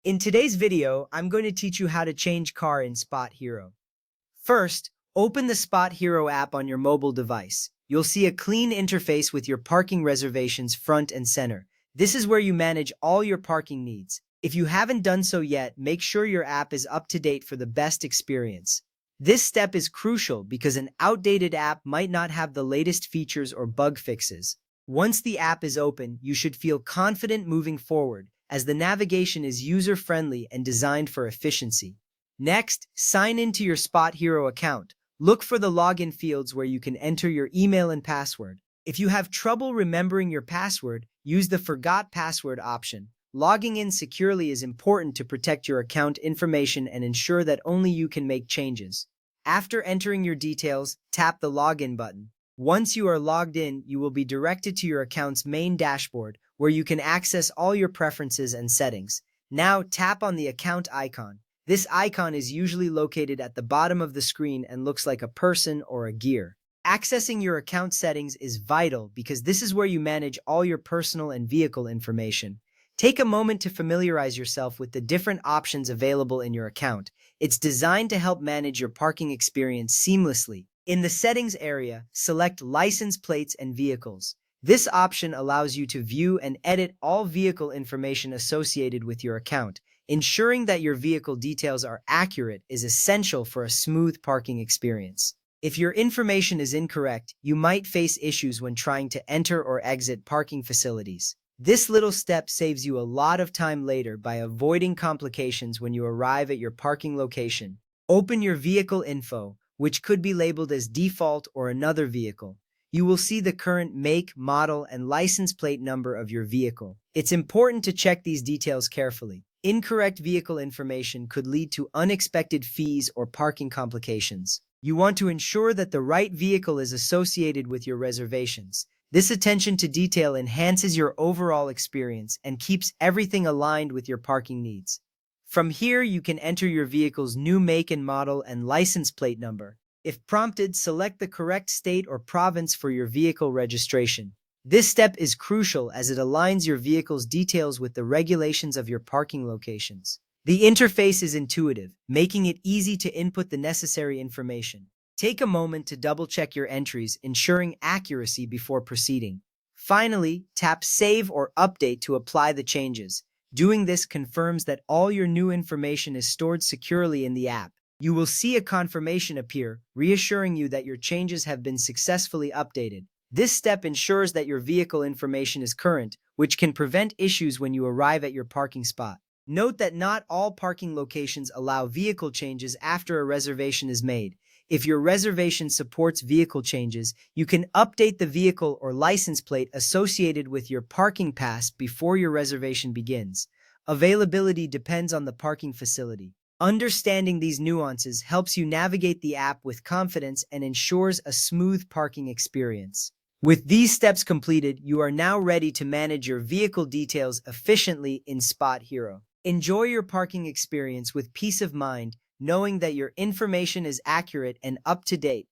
In today's video, I'm going to teach you how to change car in SpotHero. First, open the SpotHero app on your mobile device. You'll see a clean interface with your parking reservations front and center. This is where you manage all your parking needs. If you haven't done so yet, make sure your app is up to date for the best experience. This step is crucial because an outdated app might not have the latest features or bug fixes. Once the app is open, you should feel confident moving forward, as the navigation is user-friendly and designed for efficiency. Next, sign into your SpotHero account. Look for the login fields where you can enter your email and password. If you have trouble remembering your password, use the Forgot Password option. Logging in securely is important to protect your account information and ensure that only you can make changes. After entering your details, tap the Login button. Once you are logged in, you will be directed to your account's main dashboard, where you can access all your preferences and settings. Now tap on the account icon. This icon is usually located at the bottom of the screen and looks like a person or a gear. Accessing your account settings is vital because this is where you manage all your personal and vehicle information. Take a moment to familiarize yourself with the different options available in your account. It's designed to help manage your parking experience seamlessly. In the settings area, select license plates and vehicles. This option allows you to view and edit all vehicle information associated with your account. Ensuring that your vehicle details are accurate is essential for a smooth parking experience. If your information is incorrect, you might face issues when trying to enter or exit parking facilities. This little step saves you a lot of time later by avoiding complications when you arrive at your parking location. Open your vehicle info, which could be labeled as default or another vehicle. You will see the current make, model, and license plate number of your vehicle. It's important to check these details carefully. Incorrect vehicle information could lead to unexpected fees or parking complications. You want to ensure that the right vehicle is associated with your reservations. This attention to detail enhances your overall experience and keeps everything aligned with your parking needs. From here, you can enter your vehicle's new make and model and license plate number. If prompted, select the correct state or province for your vehicle registration. This step is crucial as it aligns your vehicle's details with the regulations of your parking locations. The interface is intuitive, making it easy to input the necessary information. Take a moment to double-check your entries, ensuring accuracy before proceeding. Finally, tap Save or Update to apply the changes. Doing this confirms that all your new information is stored securely in the app. You will see a confirmation appear, reassuring you that your changes have been successfully updated. This step ensures that your vehicle information is current, which can prevent issues when you arrive at your parking spot. Note that not all parking locations allow vehicle changes after a reservation is made. If your reservation supports vehicle changes, you can update the vehicle or license plate associated with your parking pass before your reservation begins. Availability depends on the parking facility. Understanding these nuances helps you navigate the app with confidence and ensures a smooth parking experience. With these steps completed, you are now ready to manage your vehicle details efficiently in SpotHero. Enjoy your parking experience with peace of mind, knowing that your information is accurate and up to date.